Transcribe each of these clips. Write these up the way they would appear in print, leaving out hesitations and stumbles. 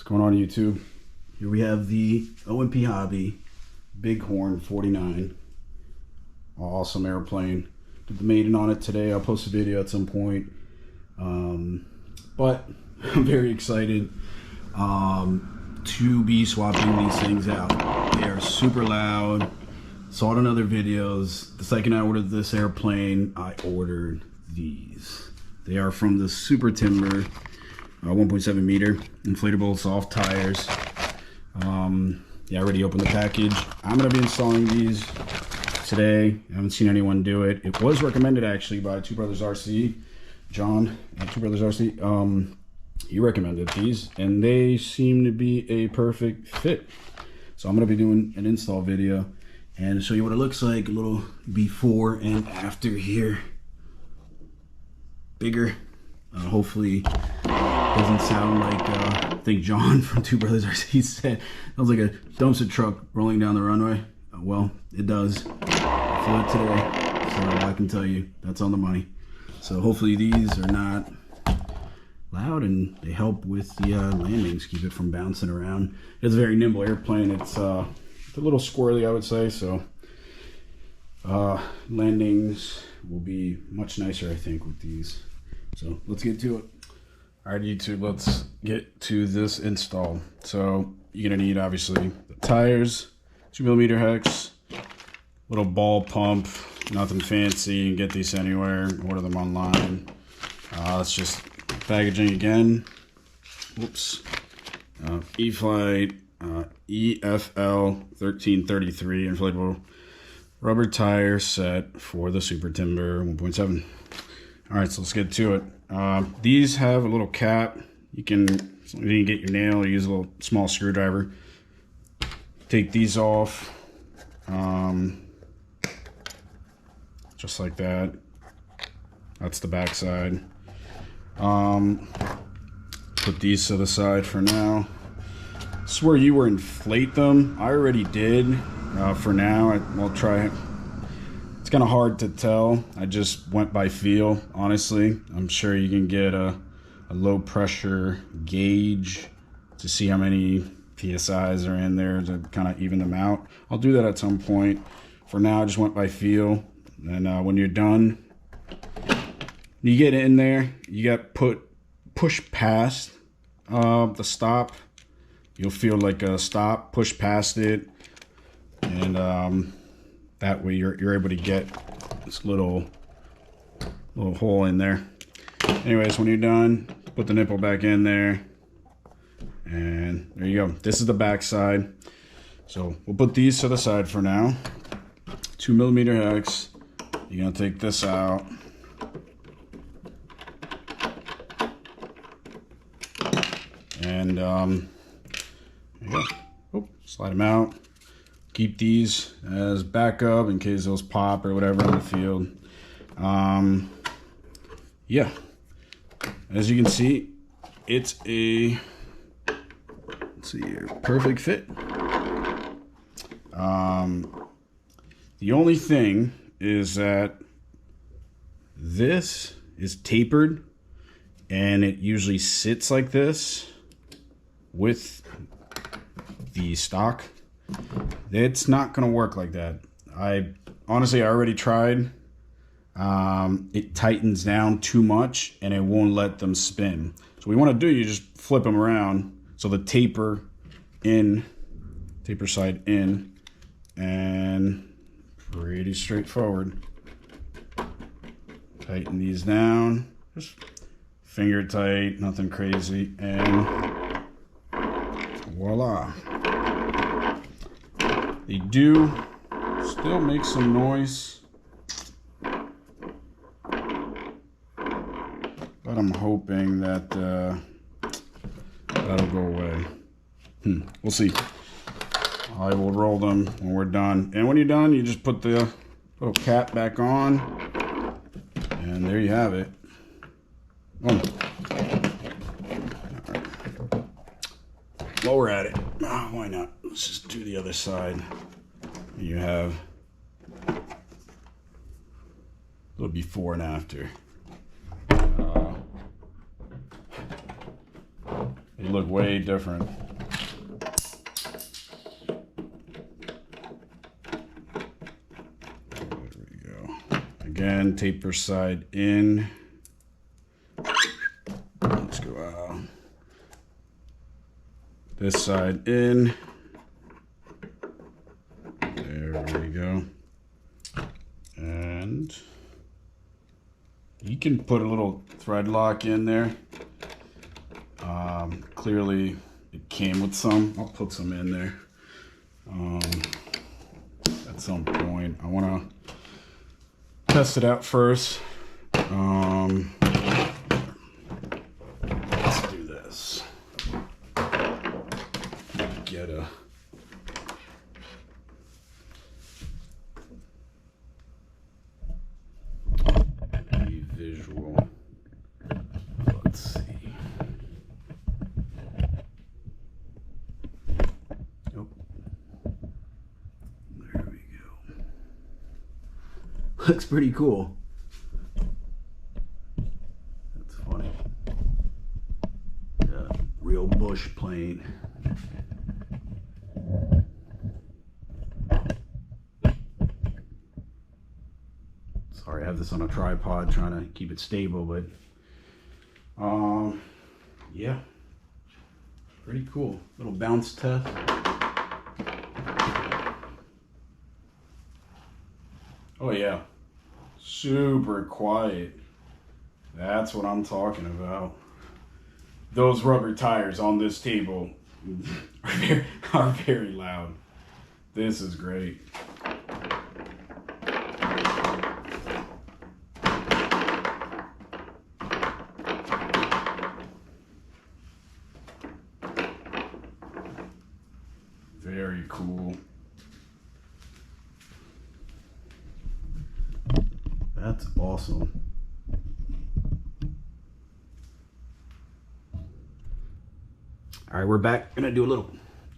What's going on, YouTube? Here we have the OMP Hobby Bighorn 49. Awesome airplane. Did the maiden on it today. I'll post a video at some point. But I'm very excited to be swapping these things out. They are super loud. Saw it in other videos. The second I ordered this airplane, I ordered these. They are from the Super Timber 1.7 meter inflatable soft tires. Yeah, I already opened the package. I'm gonna be installing these today. I haven't seen anyone do it. It was recommended actually by Two Brothers RC, John at Two Brothers RC. He recommended these and they seem to be a perfect fit. So I'm gonna be doing an install video and show you what it looks like, a little before and after here. Bigger, hopefully doesn't sound like I think John from Two Brothers RC said. Sounds like a dumpster truck rolling down the runway. Well, it does. I flew it today, so I can tell you that's on the money. So hopefully these are not loud and they help with the landings, keep it from bouncing around. It's a very nimble airplane. It's a little squirrely, I would say, so landings will be much nicer, I think, with these. So let's get to it. All right, YouTube, let's get to this install. So you're gonna need, obviously, the tires, 2mm hex, little ball pump, nothing fancy. You can get these anywhere, order them online. Let's just packaging again. Whoops. E-flite EFL-1333 inflatable rubber tire set for the Super Timber 1.7. All right, so let's get to it. These have a little cap. You can get your nail, use a little small screwdriver. Take these off, just like that. That's the back side. Put these to the side for now. This is where you will inflate them. I already did. For now, I'll try it. It's kind of hard to tell. I just went by feel, honestly. I'm sure you can get a low pressure gauge to see how many PSIs are in there to kind of even them out. I'll do that at some point. For now, I just went by feel. And when you're done, you get in there, you got push past the stop. You'll feel like a stop, push past it, and that way you're able to get this little hole in there. Anyways, when you're done, put the nipple back in there, and there you go. This is the back side. So we'll put these to the side for now. 2mm hex. You're gonna take this out. And there you go. Oh, slide them out. Keep these as backup in case those pop or whatever in the field. Yeah, as you can see, it's a, let's see here, perfect fit. The only thing is that this is tapered and it usually sits like this with the stock. It's not gonna work like that. I already tried. It tightens down too much and it won't let them spin. So what you want to do, you just flip them around so the taper side in, and pretty straightforward. Tighten these down, just finger tight, nothing crazy, and voila. They do still make some noise, but I'm hoping that that'll go away. We'll see. I will roll them when we're done. And when you're done, you just put the little cap back on, and there you have it. Oh. While we're at it, why not? Let's just do the other side. You have a little before and after. They look way different. There we go. Again, taper side in. Let's go out. This side in. There we go. And you can put a little thread lock in there. Clearly it came with some. I'll put some in there at some point. I want to test it out first. Let's do this. Get a visual. Let's see. Oh, there we go. Looks pretty cool. That's funny. Yeah, real bush plane. Sorry, I have this on a tripod trying to keep it stable, but yeah, pretty cool. Little bounce test. Oh yeah, super quiet. That's what I'm talking about. Those rubber tires on this table are very loud. This is great. Very cool. That's awesome. All right, we're back. Gonna do a little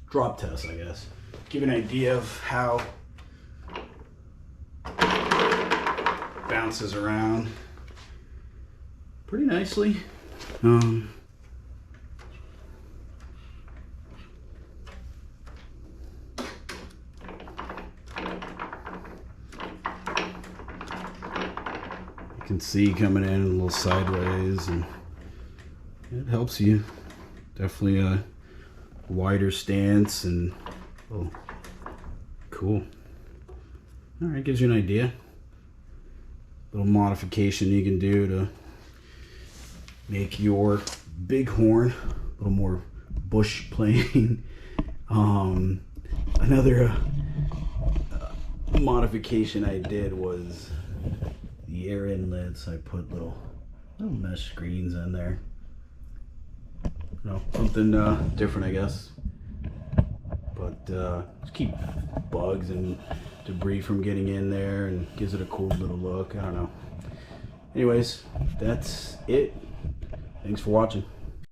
drop test, I guess. Give an idea of how it bounces around pretty nicely. You can see coming in a little sideways, and it helps you. Definitely a wider stance, and oh, cool. All right, gives you an idea. Little modification you can do to make your bighorn a little more bush plane. Another modification I did was the air inlets. I put little mesh screens in there. You know, something different, I guess. But just keep bugs and debris from getting in there, and gives it a cool little look. I don't know. Anyways, that's it. Thanks for watching.